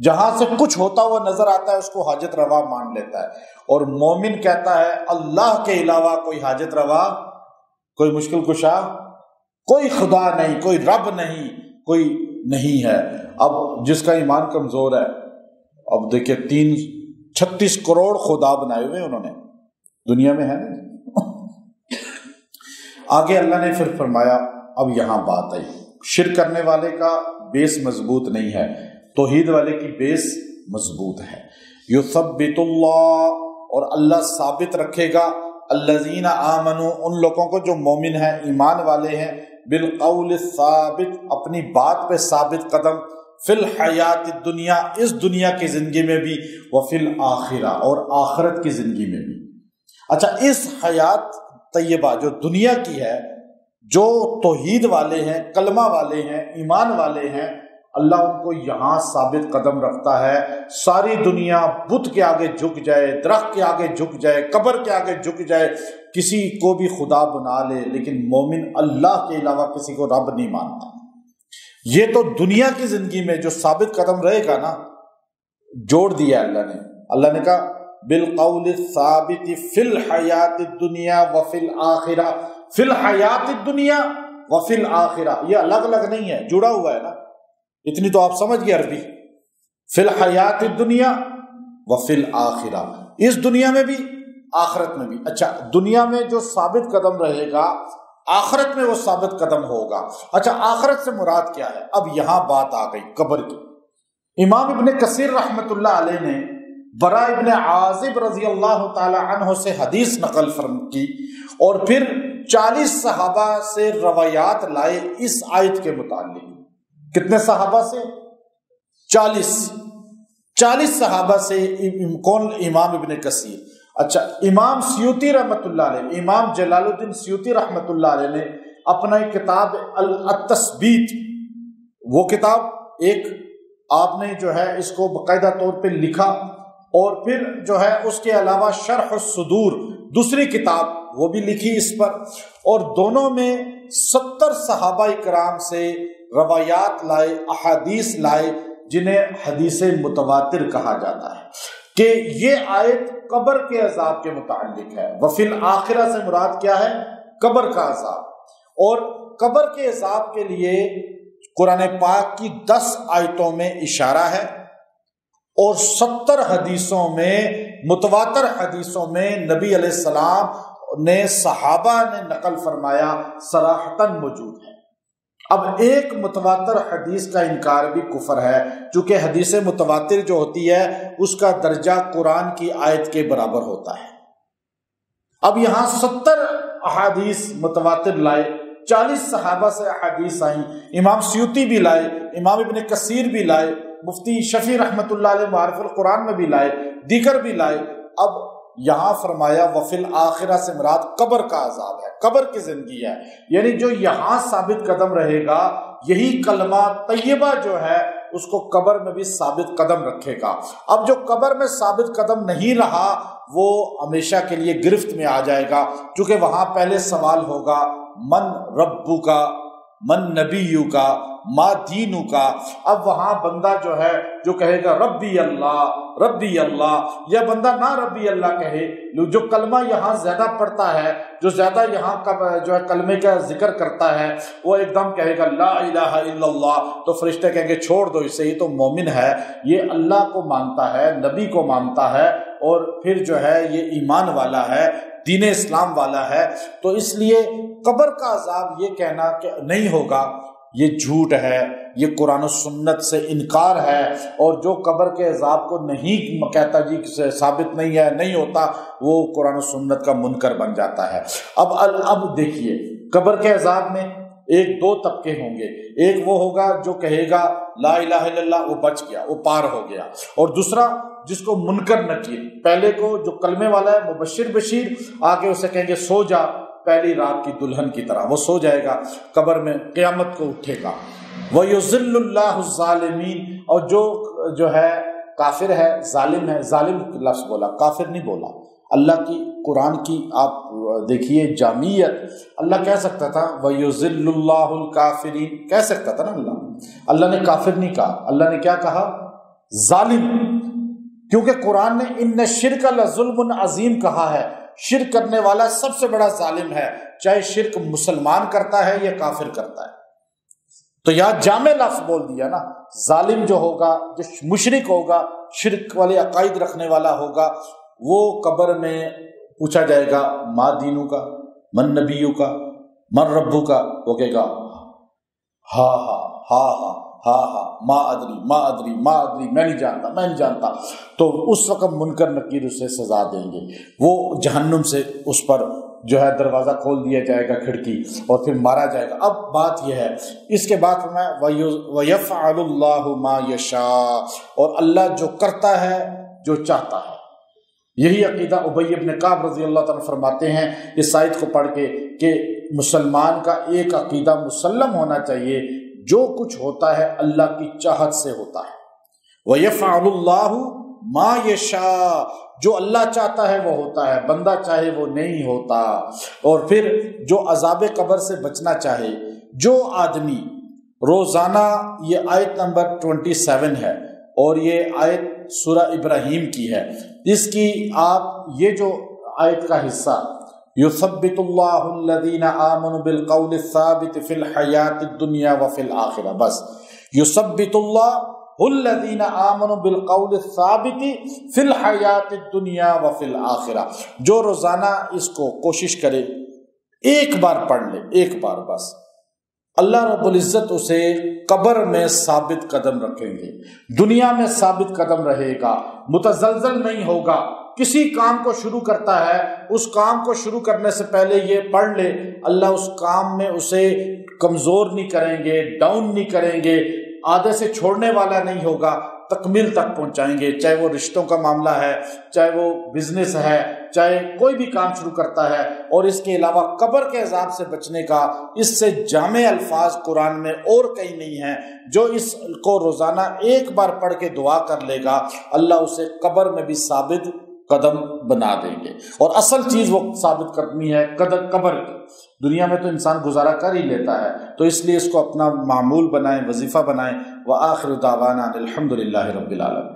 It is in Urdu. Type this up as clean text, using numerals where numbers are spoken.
جہاں سے کچھ ہوتا ہوا نظر آتا ہے اس کو حاجت روا مان لیتا ہے، اور مومن کہتا ہے اللہ کے علاوہ کوئی حاجت روا، کوئی مشکل کشا، کوئی خدا نہیں، کوئی رب نہیں، کوئی نہیں ہے۔ اب جس کا ایمان کمزور ہے، اب دیکھیں 36 کروڑ خدا بنائے ہوئے انہوں نے دنیا میں، ہے نا۔ آگے اللہ نے پھر فرمایا، اب یہاں بات آئی، شرک کرنے والے کا بیس مضبوط نہیں ہے، توحید والے کی بیس مضبوط ہے۔ یثبت اللہ، اور اللہ ثابت رکھے گا، الذین آمنوا، ان لوگوں کو جو مومن ہیں، ایمان والے ہیں، بالقول الثابت، اپنی بات پہ ثابت قدم، فی الحیات الدنیا، اس دنیا کی زندگی میں بھی، وفی الآخرہ، اور آخرت کی زندگی میں بھی۔ اچھا، اس حیات طیبہ جو دنیا کی ہے، جو توحید والے ہیں، کلمہ والے ہیں، ایمان والے ہیں، اللہ ان کو یہاں ثابت قدم رکھتا ہے۔ ساری دنیا بت کے آگے جھک جائے، درخت کے آگے جھک جائے، قبر کے آگے جھک جائے، کسی کو بھی خدا بنا لے، لیکن مومن اللہ کے علاوہ کسی کو رب نہیں مانتا۔ یہ تو دنیا کی زندگی میں جو ثابت قدم رہے گا نا، جوڑ دیا اللہ نے کہا بالقول الثابت فی الحیات الدنیا وفی الآخرہ، فی الحیات الدنیا وفی الآخرہ، یہ الگ الگ نہیں ہے، جڑا ہوا ہے نا، اتنی تو آپ سمجھ گئے عربی، فی الحیات الدنیا وفی الآخرہ، اس دنیا میں بھی آخرت میں بھی۔ اچھا، دنیا میں جو ثابت قدم رہے گا، آخرت میں وہ ثابت قدم ہوگا۔ اچھا، آخرت سے مراد کیا ہے؟ اب یہاں بات آ گئی قبر کی۔ امام ابن کثیر رحمۃ اللہ علیہ نے برا ابن عازب رضی اللہ تعالی عنہ سے حدیث نقل کی، اور پھر 40 صحابہ سے روایات لائے اس آیت کے متعلق۔ کتنے صحابہ سے؟ 40 صحابہ سے۔ کون؟ امام ابن کثیر۔ اچھا، امام سیوطی رحمۃ اللہ علیہ، امام جلال الدین سیوطی رحمۃ اللہ علیہ نے اپنا ایک کتاب التثبیت، وہ کتاب ایک آپ نے جو ہے اس کو باقاعدہ طور پہ لکھا، اور پھر جو ہے اس کے علاوہ شرح الصدور دوسری کتاب وہ بھی لکھی اس پر، اور دونوں میں 70 صحابہ اکرام سے روایات لائے، احادیث لائے، جنہیں حدیث متواتر کہا جاتا ہے، کہ یہ آیت قبر کے عذاب کے متعلق ہے۔ وفی الآخرہ سے مراد کیا ہے؟ قبر کا عذاب۔ اور قبر کے عذاب کے لیے قرآن پاک کی 10 آیتوں میں اشارہ ہے، اور 70 حدیثوں میں، متواتر حدیثوں میں نبی علیہ السلام نے، صحابہ نے نقل فرمایا، صراحتاً موجود ہے۔ اب ایک متواتر حدیث کا انکار بھی کفر ہے، چونکہ حدیث متواتر جو ہوتی ہے اس کا درجہ قرآن کی آیت کے برابر ہوتا ہے۔ اب یہاں 70 احادیث متواتر لائے، 40 صحابہ سے احادیث آئیں، امام سیوطی بھی لائے، امام ابن کثیر بھی لائے، مفتی شفیع رحمۃ اللہ علیہ معارف القرآن میں بھی لائے، دیگر بھی لائے۔ اب یہاں فرمایا وفی الآخرہ سے مراد قبر کا عذاب ہے، قبر کی زندگی ہے، یعنی جو یہاں ثابت قدم رہے گا، یہی کلمہ طیبہ جو ہے اس کو قبر میں بھی ثابت قدم رکھے گا۔ اب جو قبر میں ثابت قدم نہیں رہا وہ ہمیشہ کے لیے گرفت میں آ جائے گا، کیونکہ وہاں پہلے سوال ہوگا من ربو کا، من نبیو کا، ما دینو کا۔ اب وہاں بندہ جو ہے جو کہے گا ربی اللہ ربی اللہ، یا بندہ نہ ربی اللہ کہے، جو کلمہ یہاں زیادہ پڑھتا ہے، جو زیادہ یہاں جو ہے کلمے کا ذکر کرتا ہے، وہ ایک دم کہے گا لا الہ الا اللہ، تو فرشتے کہیں گے چھوڑ دو اسے، یہ تو مومن ہے، یہ اللہ کو مانتا ہے، نبی کو مانتا ہے، اور پھر جو ہے یہ ایمان والا ہے، دین اسلام والا ہے۔ تو اس لیے قبر کا عذاب یہ کہنا کہ نہیں ہوگا، یہ جھوٹ ہے، یہ قرآن و سنت سے انکار ہے، اور جو قبر کے عذاب کو نہیں کہتا جی ثابت نہیں ہے، نہیں ہوتا، وہ قرآن و سنت کا منکر بن جاتا ہے۔ اب دیکھیے قبر کے عذاب میں ایک دو طبقے ہوں گے، ایک وہ ہوگا جو کہے گا لا الہ الا اللہ، وہ بچ گیا، وہ پار ہو گیا، اور دوسرا جس کو منکر نکیر، پہلے کو جو کلمے والا ہے مبشر بشیر، آگے اسے کہیں گے سو جا پہلی رات کی دلہن کی طرح، وہ سو جائے گا قبر میں، قیامت کو اٹھے گا۔ وَيُذِلُّ اللَّهُ الظَّالِمِينَ، اور جو ہے کافر ہے، ظالم ہے، ظالم لفظ بولا، کافر نہیں بولا۔ اللہ کی قرآن کی آپ دیکھیے جامعیت، اللہ کہہ سکتا تھا وَيُذِلُّ اللَّهُ الْكَافِرِينَ، کہہ سکتا تھا نا، اللہ نے کافر نہیں کہا، اللہ نے کیا کہا؟ ظالم، کیونکہ قرآن نے ان الشرک لظلم عظیم کہا ہے، شرک کرنے والا سب سے بڑا ظالم ہے، چاہے شرک مسلمان کرتا ہے یا کافر کرتا ہے۔ تو یہاں جامع لفظ بول دیا نا، ظالم جو ہوگا، جو مشرک ہوگا، شرک والے عقائد رکھنے والا ہوگا، وہ قبر میں پوچھا جائے گا ما دینو کا، من نبیو کا، من ربو کا، وہ کہے گا ہاں ہاں ہاں ہاں ہاں ہاں ما ادری ما ادری ما ادری، میں نہیں جانتا میں نہیں جانتا۔ تو اس وقت منکر نکیر اسے سزا دیں گے، وہ جہنم سے اس پر جو ہے دروازہ کھول دیا جائے گا، کھڑکی، اور پھر مارا جائے گا۔ اب بات یہ ہے، اس کے بعد فرمایا وَيَفْعَلُ اللَّهُ مَا يَشَاءُ، اور اللہ جو کرتا ہے جو چاہتا ہے۔ یہی عقیدہ ابی بن کعب رضی اللہ تعالیٰ فرماتے ہیں اس آیت کو پڑھ کے کہ مسلمان کا ایک عقیدہ مسلم ہونا چاہیے، جو کچھ ہوتا ہے اللہ کی چاہت سے ہوتا ہے۔ وَيَفْعَلُ اللَّهُ مَا يَشَاءُ، جو اللہ چاہتا ہے وہ ہوتا ہے، بندہ چاہے وہ نہیں ہوتا۔ اور پھر جو عذاب قبر سے بچنا چاہے، جو آدمی روزانہ، یہ آیت نمبر 27 ہے اور یہ آیت سورہ ابراہیم کی ہے، اس کی آپ یہ جو آیت کا حصہ یثبت اللہ الذین آمنوا بالقول الثابت فی الحیات الدنیا وفی الآخرہ، بس یثبت اللہ الذین آمنوا بالقول الثابت فی الحیات الدنیا وفی الآخرہ، جو روزانہ اس کو کوشش کرے، ایک بار پڑھ لے، ایک بار بس، اللہ رب العزت اسے قبر میں ثابت قدم رکھیں گے، دنیا میں ثابت قدم رہے گا، متزلزل نہیں ہوگا۔ کسی کام کو شروع کرتا ہے، اس کام کو شروع کرنے سے پہلے یہ پڑھ لے، اللہ اس کام میں اسے کمزور نہیں کریں گے، ڈاؤن نہیں کریں گے، آدھے سے چھوڑنے والا نہیں ہوگا، تکمیل تک پہنچائیں گے، چاہے وہ رشتوں کا معاملہ ہے، چاہے وہ بزنس ہے، چاہے کوئی بھی کام شروع کرتا ہے۔ اور اس کے علاوہ قبر کے عذاب سے بچنے کا اس سے جامع الفاظ قرآن میں اور کہیں نہیں ہیں۔ جو اس کو روزانہ ایک بار پڑھ کے دعا کر لے گا، اللہ اسے قبر میں بھی ثابت قدم بنا دیں گے۔ اور اصل چیز وہ ثابت کرنی ہے قبر کی، دنیا میں تو انسان گزارا کر ہی لیتا ہے، تو اس لیے اس کو اپنا معمول بنائیں، وظیفہ بنائیں۔ وآخر دعوانا الحمد للہ رب العالمین۔